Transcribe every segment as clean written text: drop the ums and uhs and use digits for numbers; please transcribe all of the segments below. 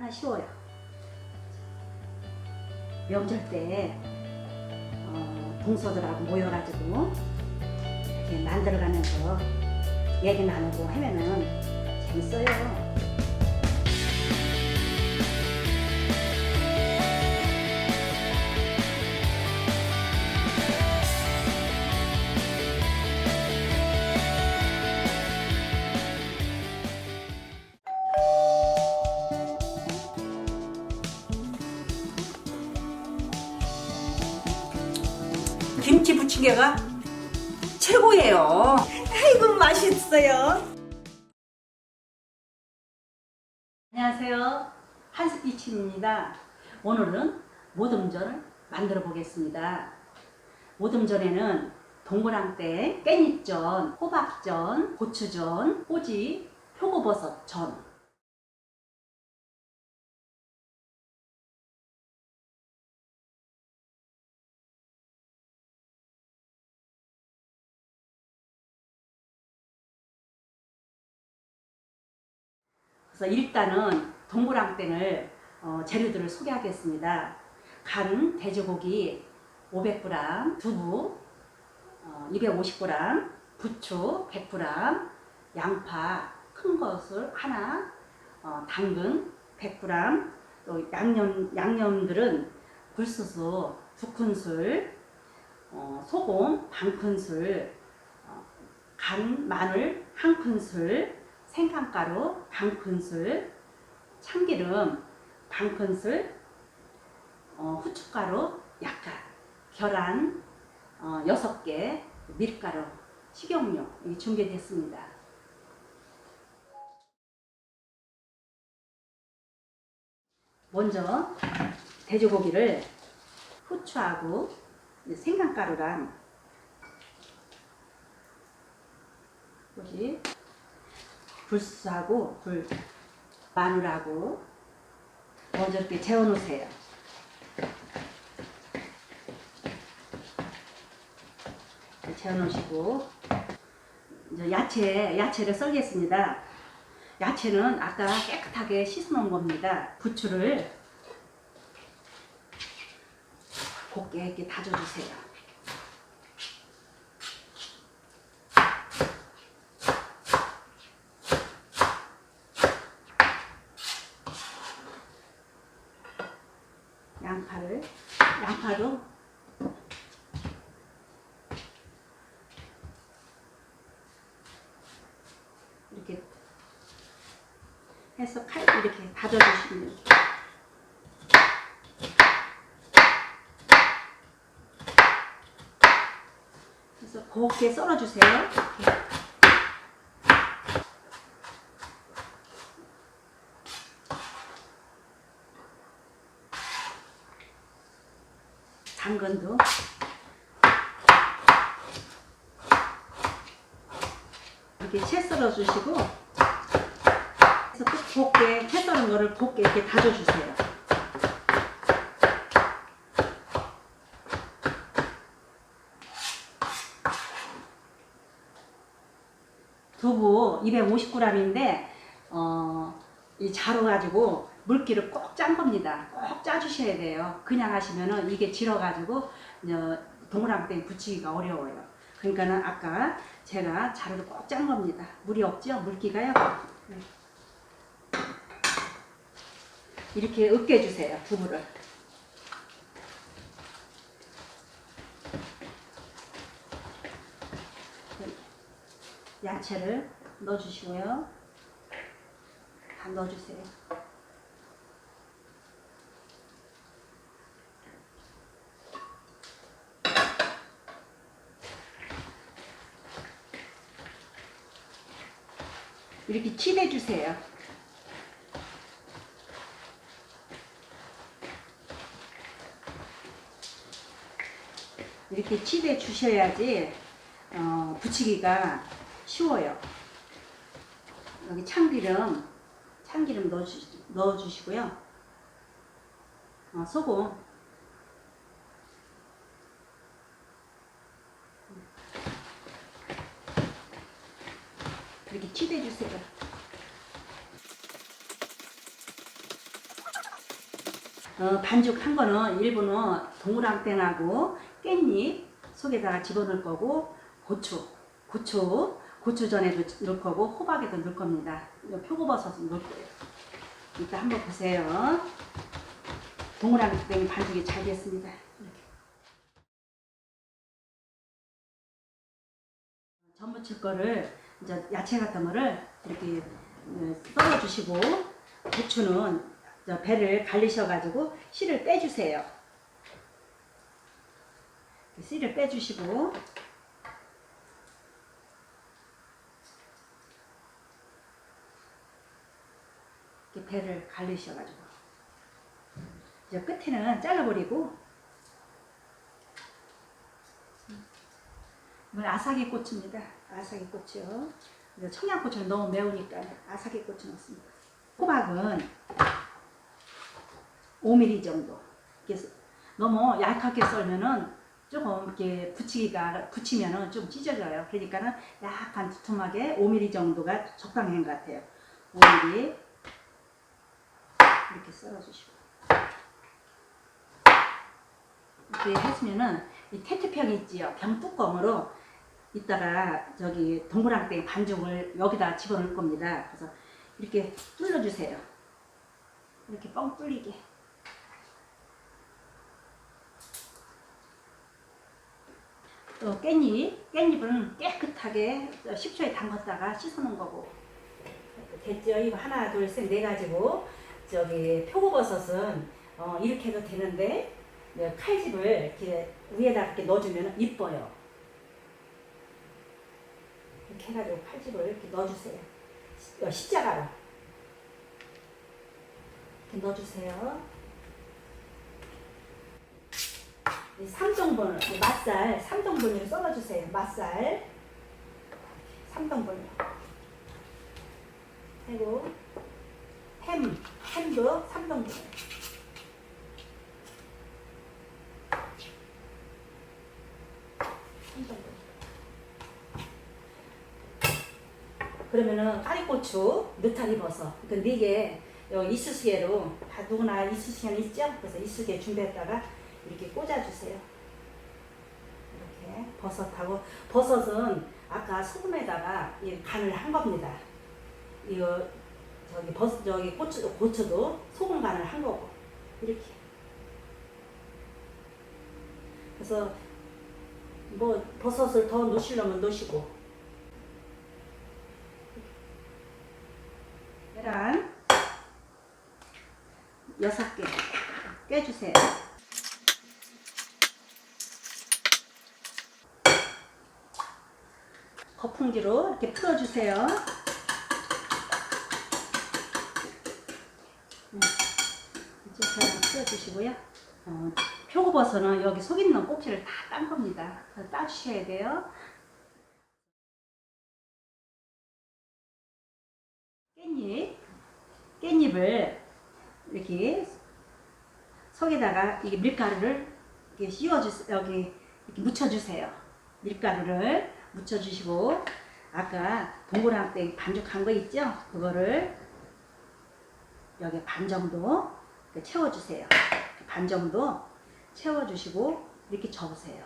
얼마나 쉬워요. 명절 때 동서들하고 모여가지고 이렇게 만들어가면서 얘기 나누고 하면은 재밌어요. 김치 부침개가 최고예요. 아이고 맛있어요. 안녕하세요. 한스키친입니다. 오늘은 모듬전을 만들어 보겠습니다. 모듬전에는 동그랑땡, 깻잎전, 호박전, 고추전, 꼬지, 표고버섯전. 그래서 일단은 동그랑땡을 재료들을 소개하겠습니다. 간 돼지고기 500g, 두부 250g, 부추 100g, 양파 큰 것을 하나, 당근 100g, 또 양념들은 굴소스 2큰술, 소금 반큰술, 간 마늘 1큰술, 생강가루 반큰술, 참기름 반큰술, 후춧가루 약간, 계란 6개, 밀가루, 식용유 준비됐습니다. 먼저 돼지고기를 후추하고 생강가루랑 굴소스하고 마늘하고 먼저 이렇게 재워 놓으세요. 재워 놓으시고 이제 야채를 썰겠습니다. 야채는 아까 깨끗하게 씻어 놓은 겁니다. 부추를 곱게 이렇게 다져 주세요. 양파도 이렇게 해서 이렇게 다져주시면 그래서 곱게 썰어주세요. 이렇게. 당근도 이렇게 채 썰어 주시고, 그래서 또 곱게 채 썰은 거를 곱게 이렇게 다져 주세요. 두부 250g인데 이 자루 가지고 물기를 꼭 짠 겁니다. 꼭 짜주셔야 돼요. 그냥 하시면은 이게 질어가지고 동그랑땡 붙이기가 어려워요. 그러니까는 아까 제가 자루를 꼭 짠 겁니다. 물이 없죠? 물기가요. 이렇게 으깨주세요. 두부를. 야채를 넣어주시고요. 다 넣어주세요. 이렇게 치대주세요. 이렇게 치대 주셔야지 부치기가 쉬워요. 여기 참기름 넣어주시고요. 소금 이렇게 치대주세요. 반죽한 거는 일부는 동그랑땡하고 깻잎 속에다가 집어넣을 거고 고추전에도 넣을 거고 호박에도 넣을 겁니다. 표고버섯은 넣을 거예요. 이따 한번 보세요. 동그랑땡 반죽이 잘 됐습니다. 이렇게. 전 부칠 거를 이제 야채 같은 거를 이렇게 썰어 주시고 고추는 배를 갈리셔가지고 씨를 빼주세요. 씨를 빼주시고 이렇게 배를 갈리셔가지고 이제 끝에는 잘라버리고 이건 아삭이 고추입니다. 아삭이 고추요. 청양고추는 너무 매우니까 아삭이 고추 넣습니다. 호박은 5mm 정도. 이렇게 너무 얇게 썰면은 조금 이렇게 붙이면은 좀 찢어져요. 그러니까는 약간 두툼하게 5mm 정도가 적당한 것 같아요. 5mm 이렇게 썰어주시고 이렇게 하시면은 이 페트병 있지요. 병 뚜껑으로 이따가 저기 동그랑땡 반죽을 여기다 집어넣을 겁니다. 그래서 이렇게 뚫어주세요. 이렇게 뻥 뚫리게. 또 깻잎은 깨끗하게 10초에 담갔다가 씻어놓은 거고. 됐죠? 이거 하나, 둘, 셋, 네 가지고 저기 표고버섯은 이렇게 해도 되는데 칼집을 이렇게 위에다 이렇게 넣어주면 이뻐요. 이렇게 해가지고 칼집을 이렇게 넣어주세요. 십자가로 이렇게 넣어주세요. 3등분 맛살 3등분으로 썰어주세요. 맛살 3등분으로. 그리고 햄도 3등분. 그러면은 까리고추, 느타리버섯 그 4개 이쑤시개로 다 누구나 이쑤시개는 있죠? 그래서 이쑤시개 준비했다가 이렇게 꽂아주세요. 이렇게 버섯은 아까 소금에다가 간을 한 겁니다. 이거 저기 고추도 소금 간을 한 거고 이렇게. 그래서 뭐 버섯을 더 넣으시려면 넣으시고. 계란 6개 깨주세요. 거품기로 이렇게 풀어주세요. 이제 계란 풀어주시고요. 표고버섯은 여기 속 있는 꼭지를 다 딴 겁니다. 따주셔야 돼요. 깻잎을 이렇게 속에다가 이게 밀가루를 이렇게 씌워주세요. 여기 이렇게 묻혀주세요. 밀가루를 묻혀주시고 아까 동그랑땡 반죽한 거 있죠? 그거를 여기 반 정도 채워주세요. 반 정도 채워주시고 이렇게 접으세요.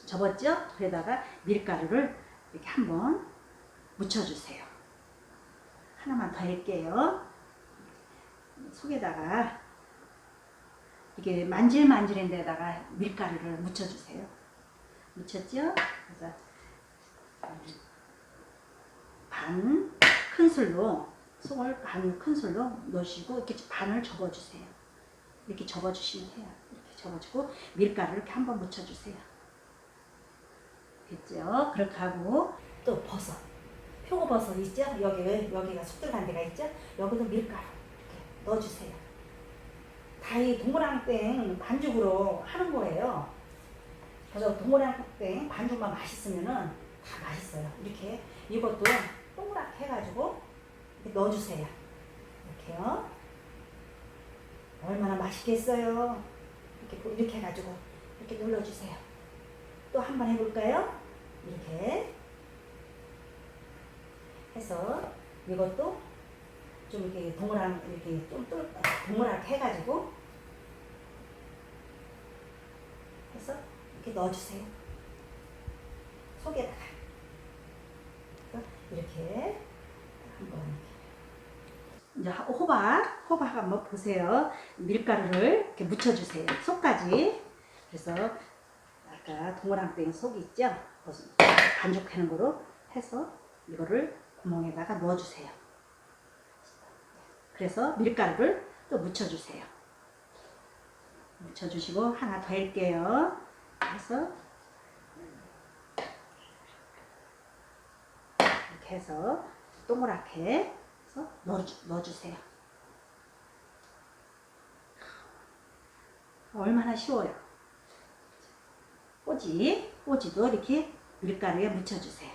접었죠? 그러다가 밀가루를 이렇게 한번 묻혀주세요. 하나만 더 할게요. 속에다가 이게 만질만질한 데다가 밀가루를 묻혀주세요. 묻혔죠? 그래서 반 큰술로 속을 반 큰술로 넣으시고 이렇게 반을 접어주세요. 이렇게 접어주시면 돼요. 이렇게 접어주고 밀가루를 이렇게 한번 묻혀주세요. 됐죠? 그렇게 하고 또 버섯, 표고버섯 있죠? 여기가 속 들어간 데가 있죠? 여기도 밀가루 이렇게 넣어주세요. 다 이 동그랑땡 반죽으로 하는 거예요. 그래서 동그랑땡 반죽만 맛있으면은 다 맛있어요. 이렇게 이것도 동그랗게 해가지고 이렇게 넣어주세요. 이렇게요. 얼마나 맛있겠어요. 이렇게 해가지고 이렇게 눌러주세요. 또 한 번 해볼까요? 이렇게 해서 이것도 좀 이렇게 이렇게 좀 동그랗게 해가지고 해서 이렇게 넣어주세요. 속에다가 이렇게 한번 이제 호박 한번 보세요. 밀가루를 이렇게 묻혀주세요. 속까지. 그래서 아까 동그랑땡 속이 있죠? 반죽하는 거로 해서 이거를 구멍에다가 넣어주세요. 그래서 밀가루를 또 묻혀주세요. 묻혀주시고 하나 더 할게요. 그래서 이렇게 해서 동그랗게 해서 넣어주세요. 얼마나 쉬워요. 꼬지도 이렇게 밀가루에 묻혀주세요.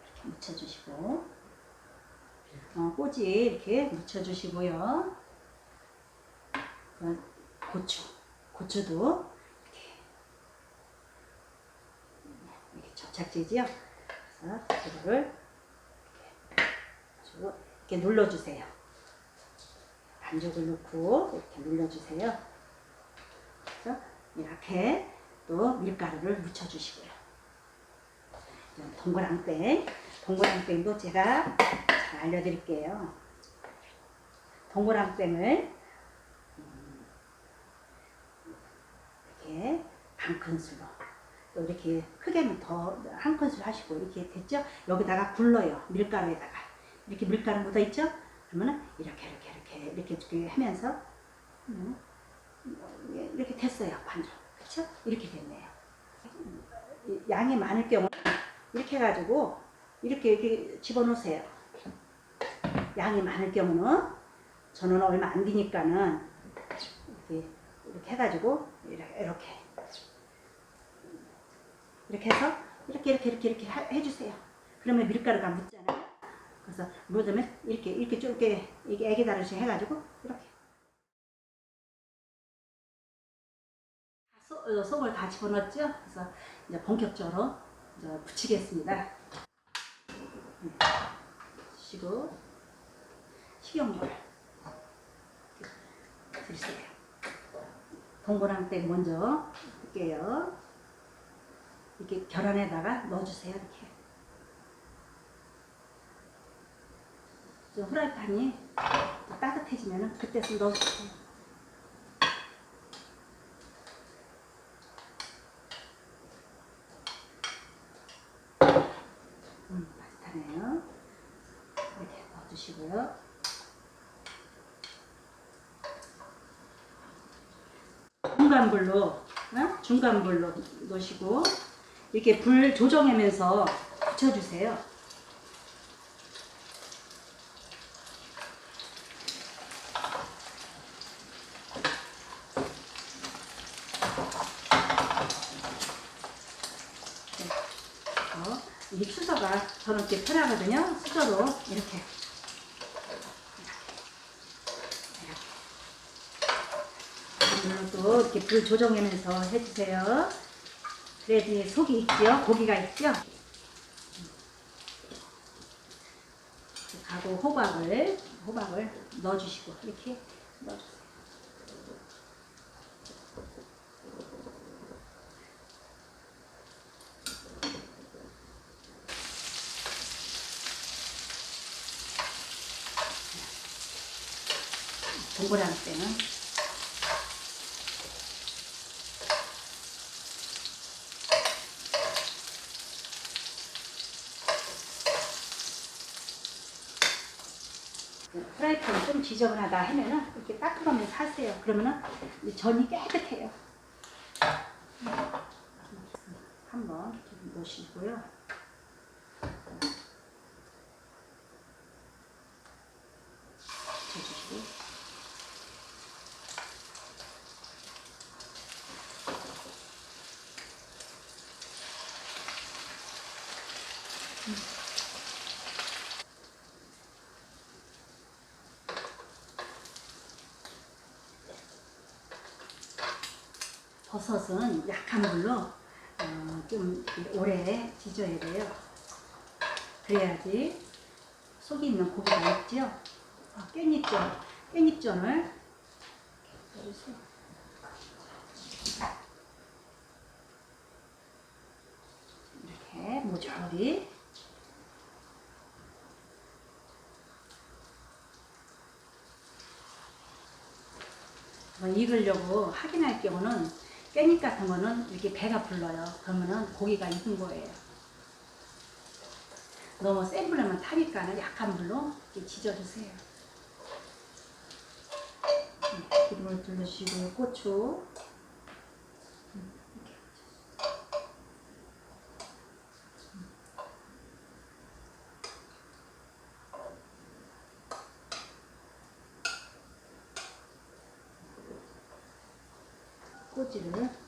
이렇게 묻혀주시고 꼬지 이렇게 묻혀주시고요. 고추도 이렇게 접착제지요. 그래서 이거를 이렇게 눌러주세요. 반죽을 넣고 이렇게 눌러주세요. 그래서 이렇게 또 밀가루를 묻혀주시고요. 동그랑땡도 제가 잘 알려드릴게요. 동그랑땡을 이렇게 반 큰술로 또 이렇게 크게는 더 한 큰술 하시고 이렇게 됐죠? 여기다가 굴러요. 밀가루에다가 이렇게 밀가루 묻어 있죠? 그러면은 이렇게 하면서 이렇게 됐어요. 반죽. 그렇죠? 이렇게 됐네요. 양이 많을 경우 이렇게 해가지고 이렇게 집어넣으세요. 양이 많을 경우는 저는 얼마 안 되니까는 이렇게 해가지고 이렇게 해서 이렇게 해주세요. 그러면 밀가루가 묻잖아요. 그래서 묻으면 이렇게 좀 이게 애기 다루시 해가지고 이렇게 속을 다 집어넣었죠. 그래서 이제 본격적으로 이제 붙이겠습니다. 식용물 드리세요. 동그랑땡 먼저 할게요. 이렇게 계란에다가 넣어주세요. 이렇게. 후라이팬이 따뜻해지면 그때서 넣어주세요. 따뜻하네요. 이렇게 넣어주시고요. 중간불로 넣으시고 이렇게 불 조정하면서 붙여주세요. 이 수저가 저는 이렇게 편하거든요. 수저로 이렇게 또 이렇게 불 조정하면서 해주세요. 그래야지 속이 있죠. 고기가 있죠. 하고 호박을 넣어주시고 이렇게 넣어주세요. 동그랑땡은 프라이팬이 좀 지저분하다 하면은 이렇게 닦아가면서 하세요. 그러면은 전이 깨끗해요. 한번 넣으시고요. 붙여주시고. 버섯은 약한 불로 좀 오래 지져야 돼요. 그래야지 속에 있는 고기가 있죠. 깻잎전을 이렇게 모조리 익으려고 확인할 경우는 깻잎 같은 거는 이렇게 배가 불러요. 그러면은 고기가 익은 거예요. 너무 센 불로만 타니까 약한 불로 이렇게 지져주세요. 기름을 둘러주시고 고추 꼬지를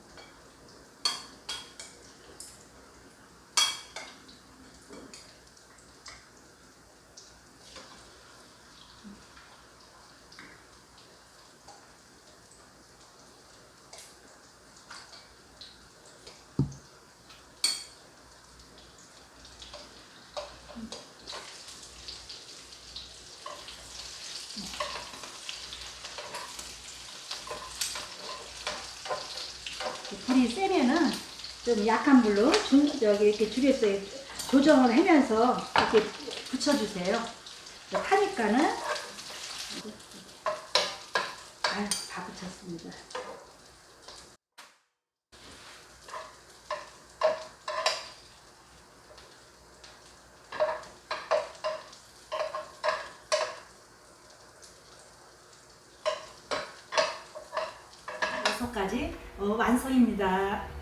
불이 세면은 좀 약한 불로 여기 이렇게 줄여서 조정을 하면서 이렇게 붙여주세요. 타니까는 다 붙였습니다. 여섯 가지 완성입니다.